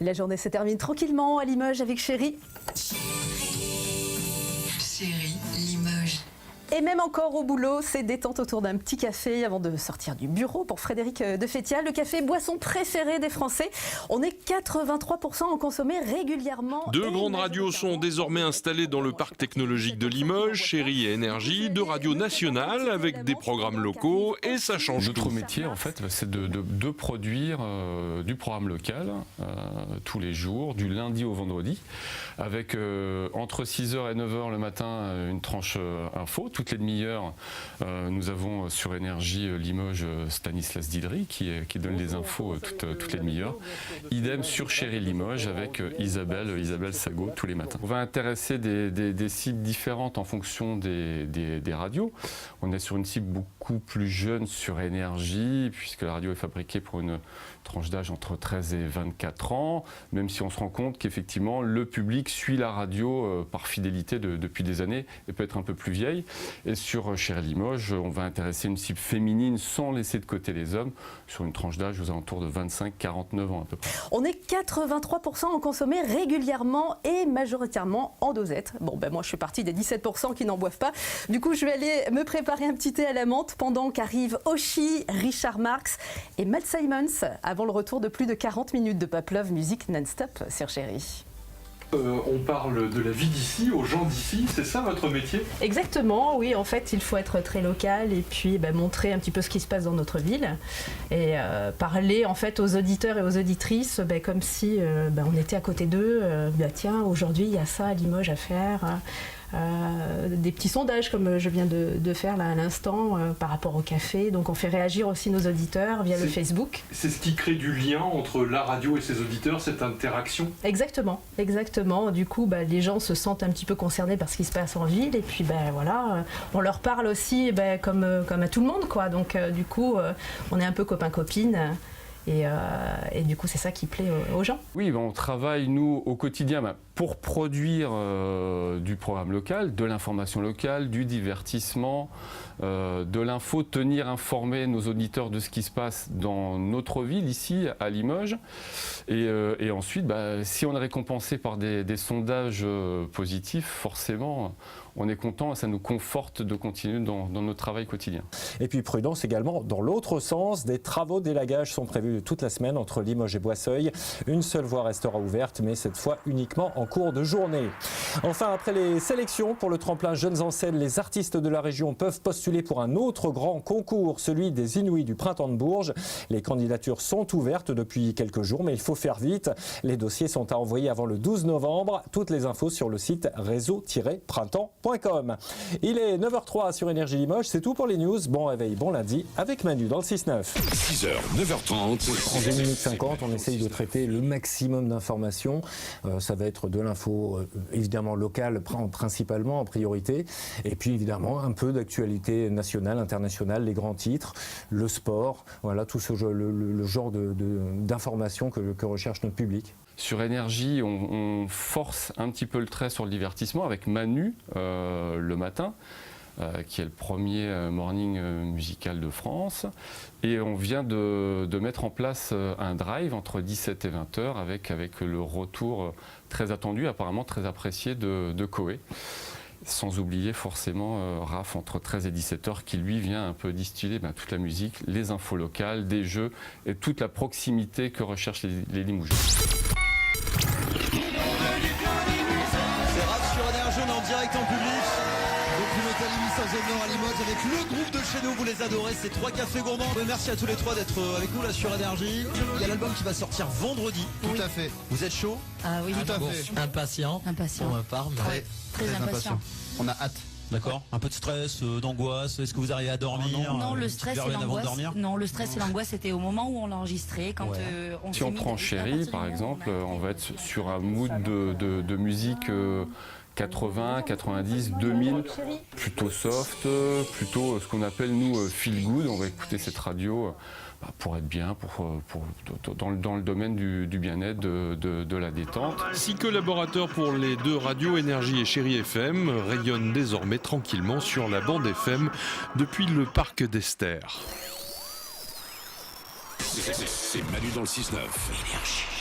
La journée se termine tranquillement à Limoges avec Chérie. Chérie, Limoges. Et même encore au boulot, c'est détente autour d'un petit café avant de sortir du bureau pour Frédéric de Fétia. Le café, boisson préférée des Français. On est 83% à en consommer régulièrement. Deux grandes radios sont désormais installées dans le parc technologique de Limoges, Chérie et Énergie, deux radios nationales avec des programmes locaux et ça change tout. Notre métier, en fait, c'est de produire du programme local tous les jours, du lundi au vendredi, avec entre 6h et 9h le matin une tranche info. Toutes les demi-heures, nous avons sur Énergie Limoges Stanislas Didry qui donne les infos toutes les demi-heures. Idem sur Chérie Limoges avec Isabelle Sago tous les matins. On va intéresser des cibles différentes en fonction des radios. On est sur une cible beaucoup plus jeune sur Énergie, puisque la radio est fabriquée pour une tranche d'âge entre 13 et 24 ans, même si on se rend compte qu'effectivement le public suit la radio par fidélité depuis des années et peut être un peu plus vieille. Et sur Chérie Limoges, on va intéresser une cible féminine sans laisser de côté les hommes, sur une tranche d'âge aux alentours de 25-49 ans à peu près. On est 83% à en consommer régulièrement et majoritairement en dosette. Bon, ben moi je suis partie des 17% qui n'en boivent pas. Du coup, je vais aller me préparer un petit thé à la menthe pendant qu'arrivent Oshi, Richard Marx et Matt Simons avant le retour de plus de 40 minutes de Pop Love musique non-stop sur Chérie. On parle de la vie d'ici, aux gens d'ici, c'est ça votre métier? Exactement, oui, en fait il faut être très local et puis montrer un petit peu ce qui se passe dans notre ville et parler en fait aux auditeurs et aux auditrices comme si on était à côté d'eux, tiens aujourd'hui il y a ça à Limoges à faire. Des petits sondages comme je viens de faire là à l'instant par rapport au café. Donc on fait réagir aussi nos auditeurs via le Facebook. C'est ce qui crée du lien entre la radio et ses auditeurs, cette interaction? Exactement. Du coup, les gens se sentent un petit peu concernés par ce qui se passe en ville et puis voilà, on leur parle aussi comme à tout le monde quoi. Donc du coup, on est un peu copains-copines. Et du coup, c'est ça qui plaît aux gens. Oui, on travaille, nous, au quotidien, pour produire du programme local, de l'information locale, du divertissement, de l'info, tenir informés nos auditeurs de ce qui se passe dans notre ville, ici, à Limoges. Et ensuite, si on est récompensé par des sondages positifs, forcément, on est content et ça nous conforte de continuer dans notre travail quotidien. Et puis prudence également dans l'autre sens, des travaux d'élagage sont prévus toute la semaine entre Limoges et Boisseuil. Une seule voie restera ouverte, mais cette fois uniquement en cours de journée. Enfin, après les sélections pour le tremplin Jeunes en Scène, les artistes de la région peuvent postuler pour un autre grand concours, celui des Inouïs du Printemps de Bourges. Les candidatures sont ouvertes depuis quelques jours, mais il faut faire vite. Les dossiers sont à envoyer avant le 12 novembre. Toutes les infos sur le site réseau-printemps.com. Il est 9h03 sur Énergie Limoges, c'est tout pour les news. Bon réveil, bon lundi, avec Manu dans le 6-9. 6h, 9h30. En 2 minutes 50, on essaye de traiter le maximum d'informations. Ça va être de l'info, évidemment locale, principalement en priorité. Et puis évidemment, un peu d'actualité nationale, internationale, les grands titres, le sport, voilà, tout le genre d'informations que recherche notre public. Sur Énergie, on force un petit peu le trait sur le divertissement avec Manu le matin. Qui est le premier morning musical de France. Et on vient de mettre en place un drive entre 17 et 20h avec le retour très attendu, apparemment très apprécié de Koé. Sans oublier forcément Raph entre 13 et 17h qui lui vient un peu distiller toute la musique, les infos locales, des jeux et toute la proximité que recherchent les Limoges. C'est Raph sur Énergie, on est en direct en public. Depuis l'hôtel Ibis Saint-Général à Limoges avec le groupe de chez nous, vous les adorez, c'est 3 cafés gourmands. Merci à tous les trois d'être avec nous là sur Énergie. Il y a l'album qui va sortir vendredi. Tout à fait. Vous êtes chaud? Ah oui, tout à fait. Impatient. Pour ma part, Très impatient. On a hâte. D'accord. Un peu de stress, d'angoisse. Est-ce que vous arrivez à dormir? Non, le stress et l'angoisse. Non, le stress et l'angoisse, c'était au moment où on l'a enregistré, quand on. Si on prend Chérie, par exemple, on va être sur un mood de musique 80, 90, 2000, plutôt soft, plutôt ce qu'on appelle nous feel good. On va écouter cette radio pour être bien, dans le domaine du bien-être, de la détente. 6 collaborateurs pour les deux radios Énergie et Chérie FM rayonnent désormais tranquillement sur la bande FM depuis le parc d'Esther. C'est Manu dans le 6-9. Énergie.